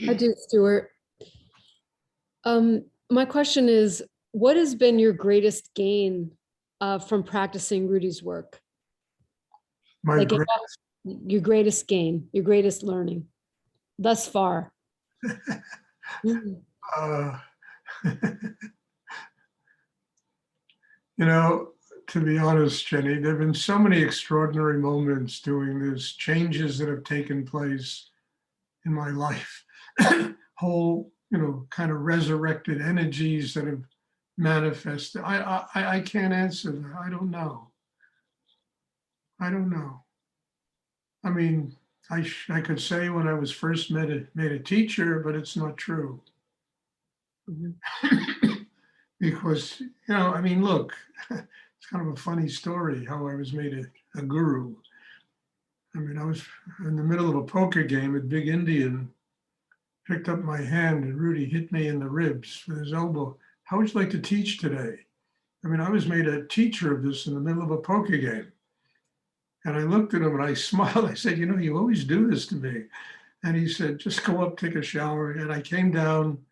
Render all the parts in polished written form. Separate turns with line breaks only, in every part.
I do, Stuart. My question is, what has been your greatest gain from practicing Rudy's work?
My
Like
great,
your greatest gain, your greatest learning thus far. Mhm.
uh, you know, to be honest, Jenny, there have been so many extraordinary moments doing this, changes that have taken place in my life, whole, kind of resurrected energies that have manifested. I can't answer that. I don't know. I don't know. I mean, I could say when I was first made a teacher, but it's not true.
Mhm.
Because, I mean, look, it's kind of a funny story how I was made a guru. I mean, I was in the middle of a poker game at Big Indian, picked up my hand and Rudy hit me in the ribs with his elbow. How would you like to teach today? I mean, I was made a teacher of this in the middle of a poker game. And I looked at him and I smiled. I said, you always do this to me. And he said, just go up, take a shower. And I came down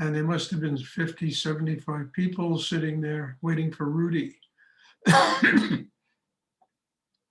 and there must have been 50, 75 people sitting there waiting for Rudy.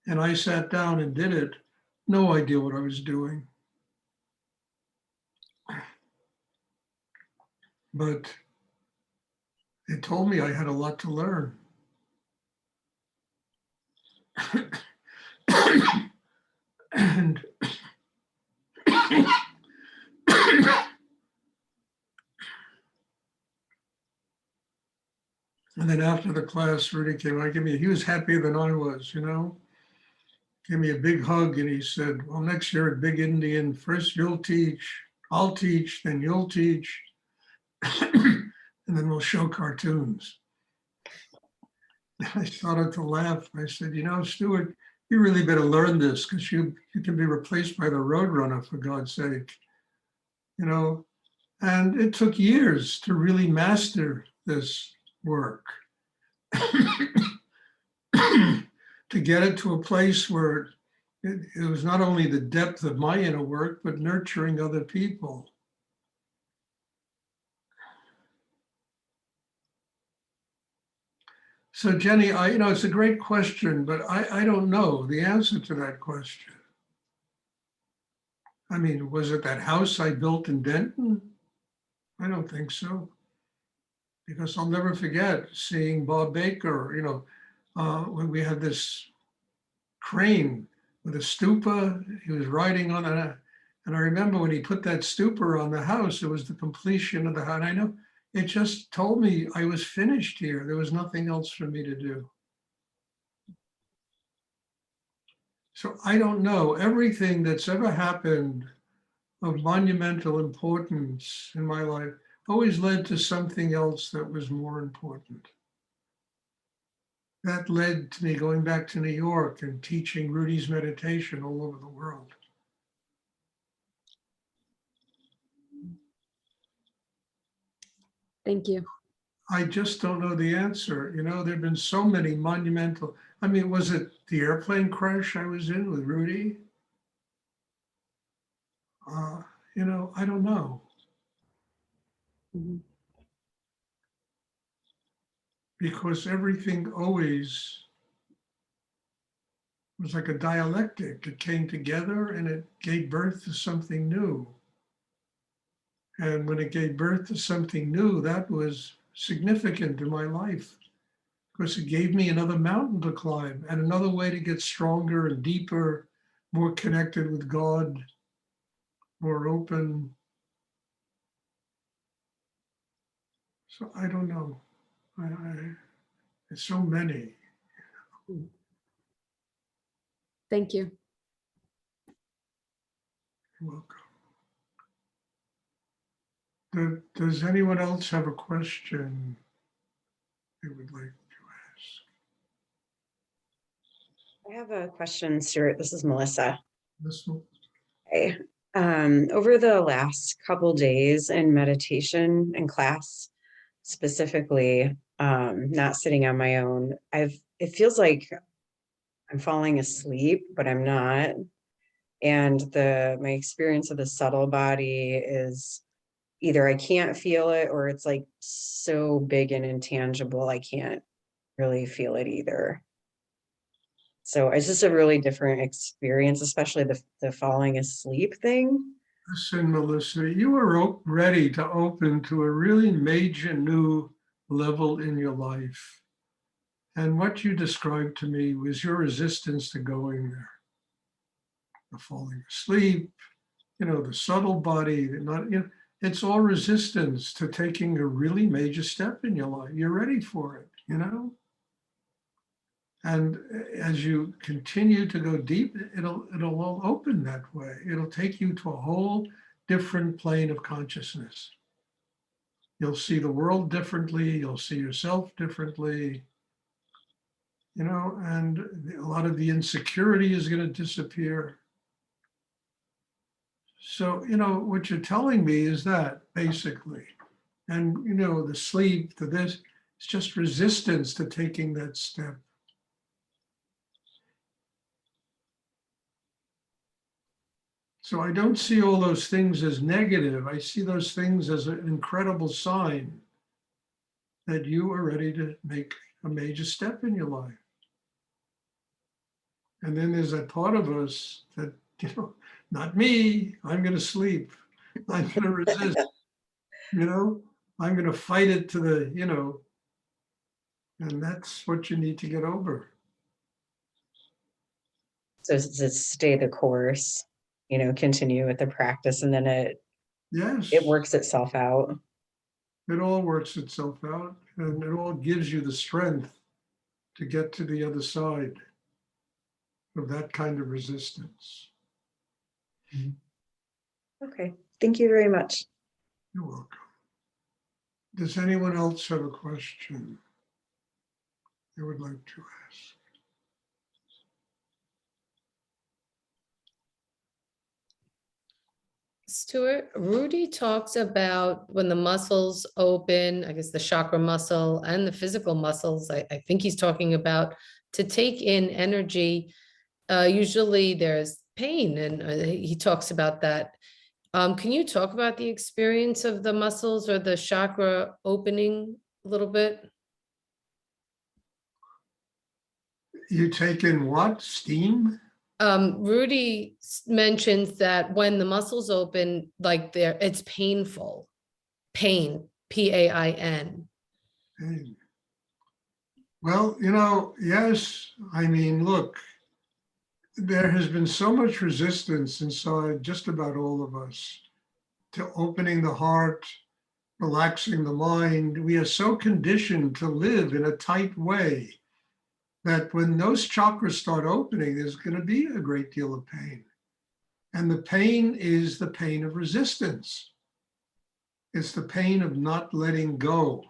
And I sat down and did it. No idea what I was doing. But it told me I had a lot to learn. And then after the class, Rudy came out, he was happier than I was, gave me a big hug and he said, well, next year at Big Indian, first you'll teach, I'll teach, then you'll teach, and then we'll show cartoons. I started to laugh. I said, Stuart, you really better learn this because you can be replaced by the Roadrunner, for God's sake. And it took years to really master this work. To get it to a place where it was not only the depth of my inner work, but nurturing other people. So Jenny, it's a great question, but I don't know the answer to that question. I mean, was it that house I built in Denton? I don't think so. Because I'll never forget seeing Bob Baker, when we had this crane with a stupa, he was riding on it. And I remember when he put that stupa on the house, it was the completion of the house. And I know it just told me I was finished here. There was nothing else for me to do. So I don't know. Everything that's ever happened of monumental importance in my life always led to something else that was more important. That led to me going back to New York and teaching Rudy's meditation all over the world.
Thank you.
I just don't know the answer. There have been so many monumental. I mean, was it the airplane crash I was in with Rudy? I don't know.
Mhm.
Because everything always was like a dialectic. It came together and it gave birth to something new. And when it gave birth to something new, that was significant in my life because it gave me another mountain to climb and another way to get stronger and deeper, more connected with God, more open. So I don't know. It's so many.
Thank you.
You're welcome. Does anyone else have a question they would like to ask?
I have a question, Stuart. This is Melissa.
This one?
Hey. Over the last couple days in meditation and class, specifically, not sitting on my own, it feels like I'm falling asleep, but I'm not. And my experience of the subtle body is either I can't feel it or it's like so big and intangible, I can't really feel it either. So it's just a really different experience, especially the falling asleep thing.
Listen, Melissa, you were ready to open to a really major new level in your life. And what you described to me was your resistance to going there. The falling asleep, the subtle body, it's all resistance to taking a really major step in your life. You're ready for it. And as you continue to go deep, it'll all open that way. It'll take you to a whole different plane of consciousness. You'll see the world differently. You'll see yourself differently. And a lot of the insecurity is going to disappear. So, what you're telling me is that basically, and, the sleep, to this, it's just resistance to taking that step. So I don't see all those things as negative. I see those things as an incredible sign that you are ready to make a major step in your life. And then there's that part of us that, not me, I'm going to sleep. I'm going to resist, I'm going to fight it to the, and that's what you need to get over.
So to stay the course, continue with the practice, and then it
Yes,
works itself out.
it all works itself out, and it all gives you the strength to get to the other side of that kind of resistance.
Okay, thank you very much.
You're welcome. Does anyone else have a question they would like to ask?
Stuart, Rudy talks about when the muscles open, I guess the chakra muscle and the physical muscles, I think he's talking about to take in energy. Usually there's pain, and he talks about that. Can you talk about the experience of the muscles or the chakra opening a little bit?
You take in what? Steam?
Rudy mentions that when the muscles open, like it's painful. Pain, P-A-I-N.
Pain. Well, yes. I mean, look, there has been so much resistance inside just about all of us to opening the heart, relaxing the mind. We are so conditioned to live in a tight way that when those chakras start opening, there's going to be a great deal of pain. And the pain is the pain of resistance. It's the pain of not letting go.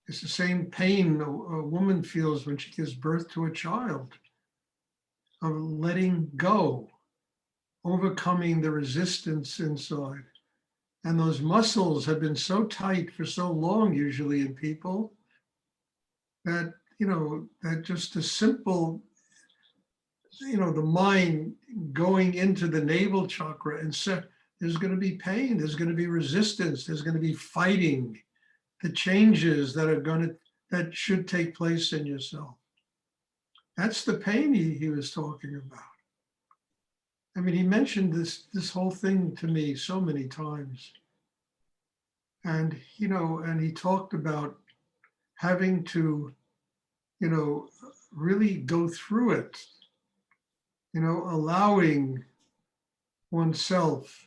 It's the same pain a woman feels when she gives birth to a child, of letting go, overcoming the resistance inside. And those muscles have been so tight for so long, usually in people, that, that just a simple, the mind going into the navel chakra and there's going to be pain, there's going to be resistance, there's going to be fighting the changes that should take place in yourself. That's the pain he was talking about. I mean, he mentioned this whole thing to me so many times. And, and he talked about having to, really go through it, allowing oneself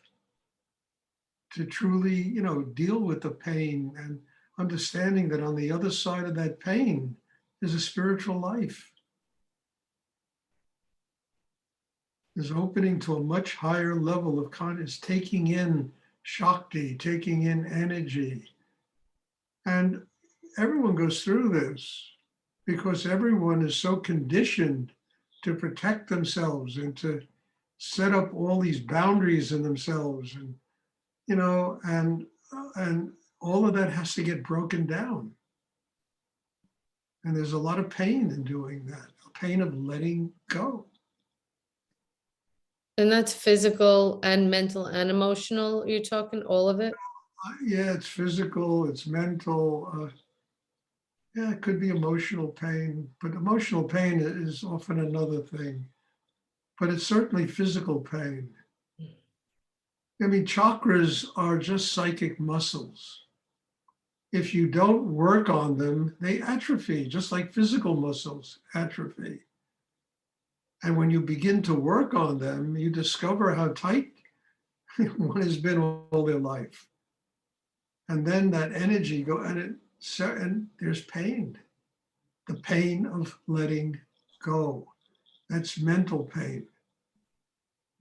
to truly, deal with the pain and understanding that on the other side of that pain is a spiritual life. Is opening to a much higher level of consciousness, taking in Shakti, taking in energy. And everyone goes through this because everyone is so conditioned to protect themselves and to set up all these boundaries in themselves. And, and all of that has to get broken down. And there's a lot of pain in doing that, a pain of letting go.
And that's physical and mental and emotional, you're talking all of it?
Yeah, it's physical, it's mental. Yeah, it could be emotional pain, but emotional pain is often another thing. But it's certainly physical pain. I mean, chakras are just psychic muscles. If you don't work on them, they atrophy, just like physical muscles atrophy. And when you begin to work on them, you discover how tight one has been all their life. And then that energy go and there's pain, the pain of letting go. That's mental pain.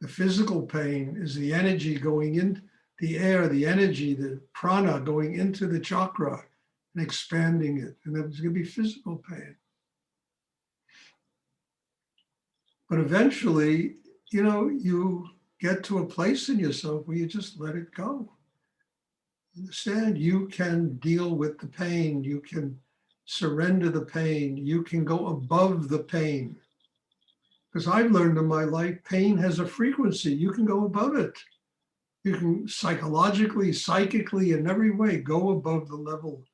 The physical pain is the energy going in the air, the energy, the prana going into the chakra and expanding it. And there's going to be physical pain. But eventually, you get to a place in yourself where you just let it go. Understand, you can deal with the pain. You can surrender the pain. You can go above the pain. Because I've learned in my life, pain has a frequency. You can go above it. You can psychologically, psychically, in every way, go above the level.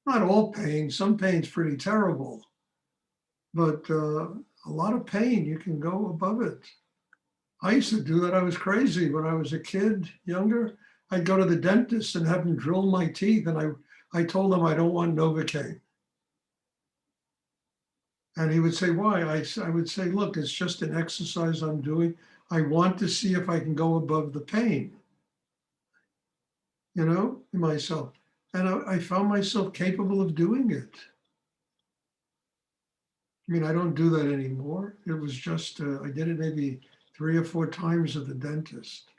Not all pain. Some pain's pretty terrible. But a lot of pain, you can go above it. I used to do that. I was crazy when I was a kid, younger. I'd go to the dentist and have him drill my teeth. And I told him I don't want Novocaine. And he would say, why? I would say, look, it's just an exercise I'm doing. I want to see if I can go above the pain, in myself. And I found myself capable of doing it. I mean, I don't do that anymore. It was just, I did it maybe 3 or 4 times at the dentist.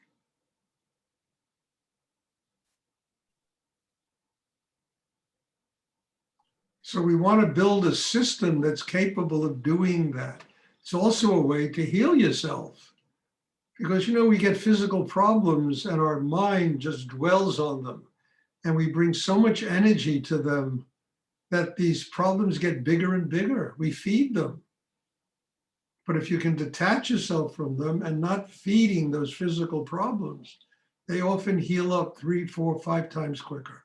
So we want to build a system that's capable of doing that. It's also a way to heal yourself because, we get physical problems and our mind just dwells on them. And we bring so much energy to them that these problems get bigger and bigger. We feed them. But if you can detach yourself from them and not feeding those physical problems, they often heal up 3, 4, 5 times quicker.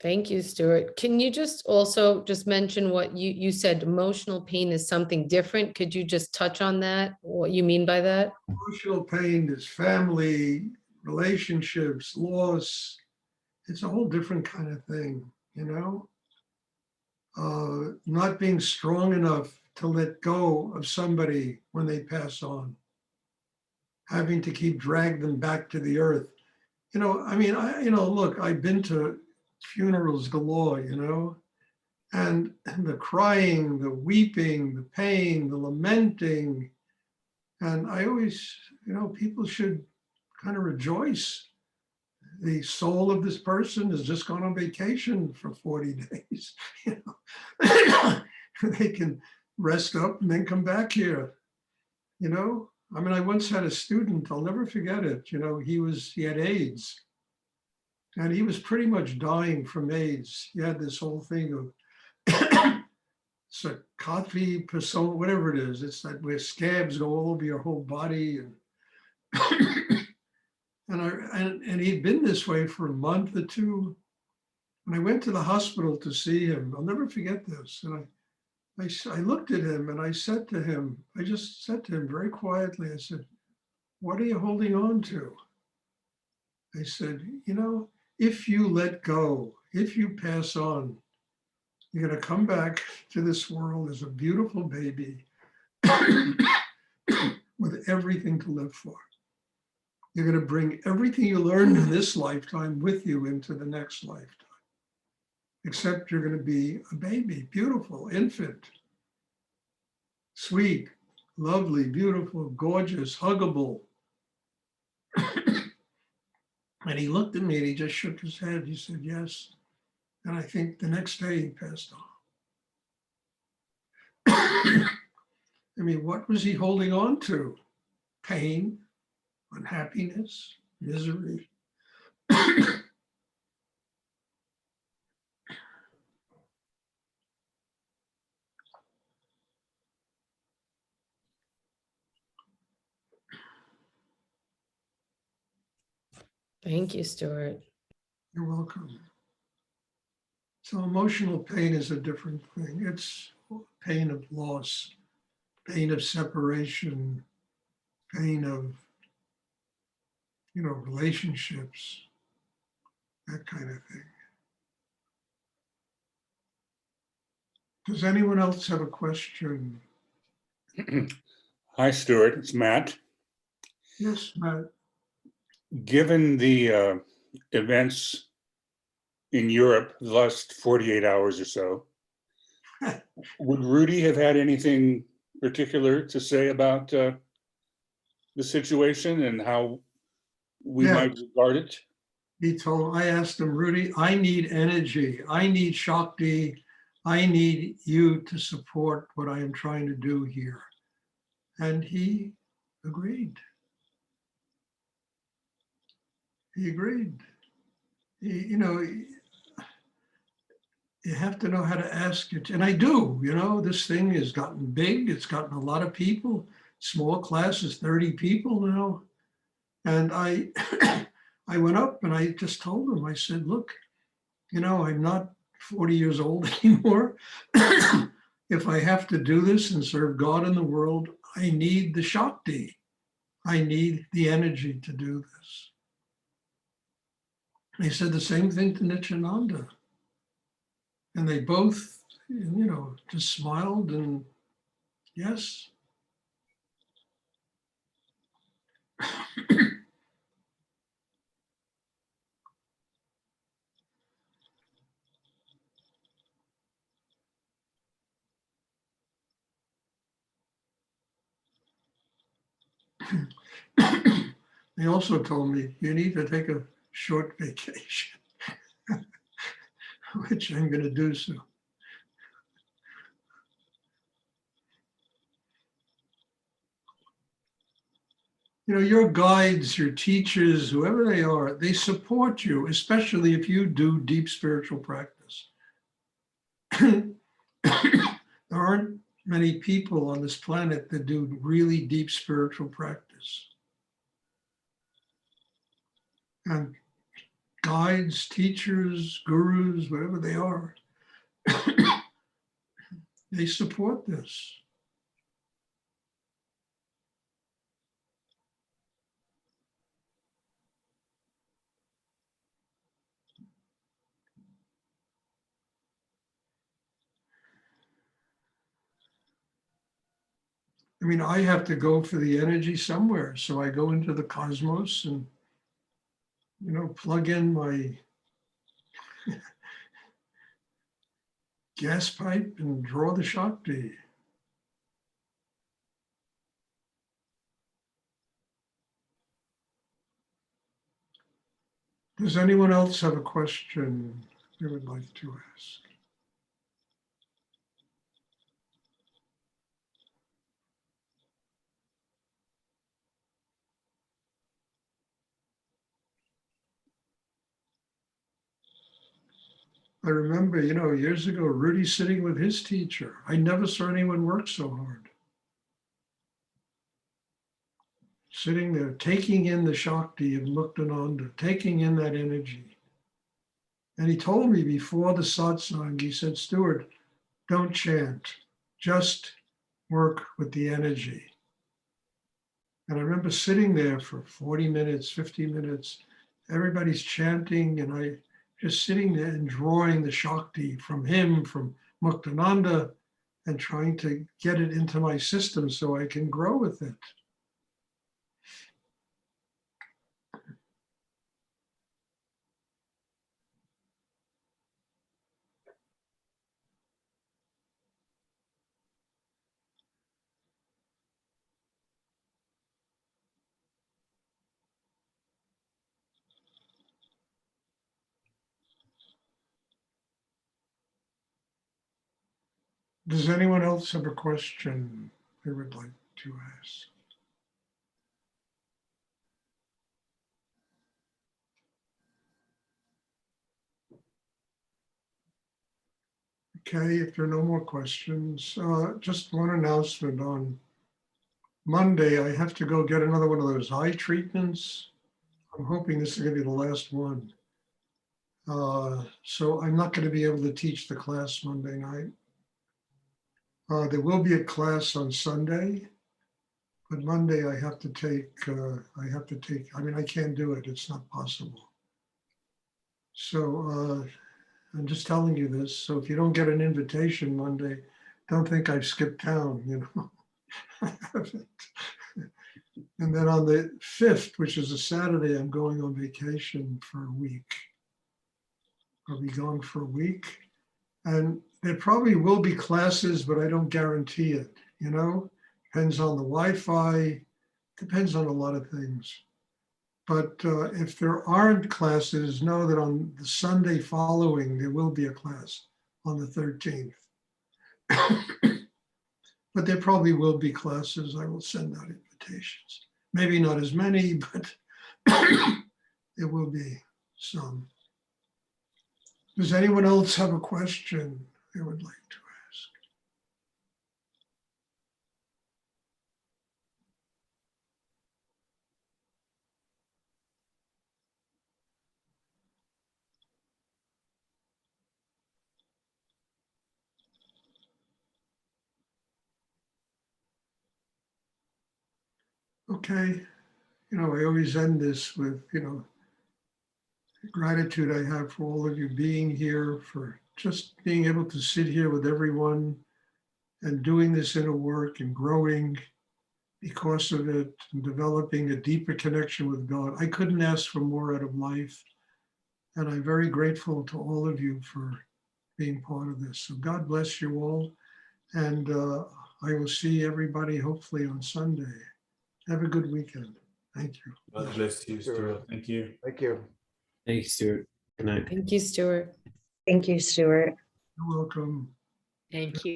Thank you, Stuart. Can you just also just mention what you said, emotional pain is something different? Could you just touch on that? What you mean by that?
Emotional pain is family, relationships, loss. It's a whole different kind of thing, not being strong enough to let go of somebody when they pass on, having to drag them back to the earth. I mean, look, I've been to funerals galore, and the crying, the weeping, the pain, the lamenting. And I always, people should kind of rejoice. The soul of this person has just gone on vacation for 40 days. They can rest up and then come back here. I mean, I once had a student, I'll never forget it. He had AIDS. And he was pretty much dying from AIDS. He had this whole thing of sarcophagus persona, whatever it is. It's that where scabs go all over your whole body. And he'd been this way for a month or 2. And I went to the hospital to see him. I'll never forget this. And I looked at him and I just said to him very quietly, I said, what are you holding on to? I said, if you let go, if you pass on, you're going to come back to this world as a beautiful baby with everything to live for. You're going to bring everything you learned in this lifetime with you into the next lifetime. Except you're going to be a baby, beautiful, infant, sweet, lovely, beautiful, gorgeous, huggable. And he looked at me and he just shook his head. He said, yes. And I think the next day he passed on. I mean, what was he holding on to? Pain, unhappiness, misery.
Thank you, Stuart.
You're welcome. So emotional pain is a different thing. It's pain of loss, pain of separation, pain of, relationships, that kind of thing. Does anyone else have a question?
Hi, Stuart. It's Matt.
Yes, Matt.
Given the events in Europe the last 48 hours or so, would Rudy have had anything particular to say about the situation and how we
Yeah.
might regard it?
I asked him, Rudy, I need energy. I need Shakti. I need you to support what I am trying to do here. And he agreed. He agreed. You have to know how to ask it. And I do, this thing has gotten big. It's gotten a lot of people. Small class is 30 people now. And I, I went up and I just told him, I said, look, I'm not 40 years old anymore. If I have to do this and serve God in the world, I need the Shakti. I need the energy to do this. He said the same thing to Nityananda. And they both, just smiled and yes. They also told me, you need to take a short vacation, which I'm going to do so. Your guides, your teachers, whoever they are, they support you, especially if you do deep spiritual practice. There aren't many people on this planet that do really deep spiritual practice. And guides, teachers, gurus, whatever they are, they support this. I mean, I have to go for the energy somewhere. So I go into the cosmos and, plug in my gas pipe and draw the Shakti. Does anyone else have a question they would like to ask? I remember, years ago, Rudy sitting with his teacher. I never saw anyone work so hard. Sitting there, taking in the Shakti of Muktananda, taking in that energy. And he told me before the satsang, he said, Stuart, don't chant, just work with the energy. And I remember sitting there for 40 minutes, 50 minutes, everybody's chanting, and I just sitting there and drawing the Shakti from him, from Muktananda, and trying to get it into my system so I can grow with it. Does anyone else have a question they would like to ask? Okay, if there are no more questions, just one announcement. On Monday, I have to go get another one of those eye treatments. I'm hoping this is gonna be the last one. So I'm not gonna be able to teach the class Monday night. There will be a class on Sunday, but Monday I have to take, I mean, I can't do it. It's not possible. So I'm just telling you this. So if you don't get an invitation Monday, don't think I've skipped town, you know. I haven't. And then on the 5th, which is a Saturday, I'm going on vacation for a week. I'll be gone for a week. And there probably will be classes, but I don't guarantee it, you know? Depends on the Wi-Fi, depends on a lot of things. But if there aren't classes, know that on the Sunday following, there will be a class on the 13th. But there probably will be classes. I will send out invitations. Maybe not as many, but there will be some. Does anyone else have a question they would like to ask? Okay, you know, I always end this with, you know, the gratitude I have for all of you being here, for just being able to sit here with everyone and doing this inner work and growing because of it and developing a deeper connection with God. I couldn't ask for more out of life. And I'm very grateful to all of you for being part of this. So God bless you all. And I will see everybody hopefully on Sunday. Have a good weekend. Thank you.
God bless you, Stuart. Thank you.
Thank you.
Thank you, Stuart. Good night.
Thank you, Stuart.
Thank you, Stuart.
You're welcome.
Thank you.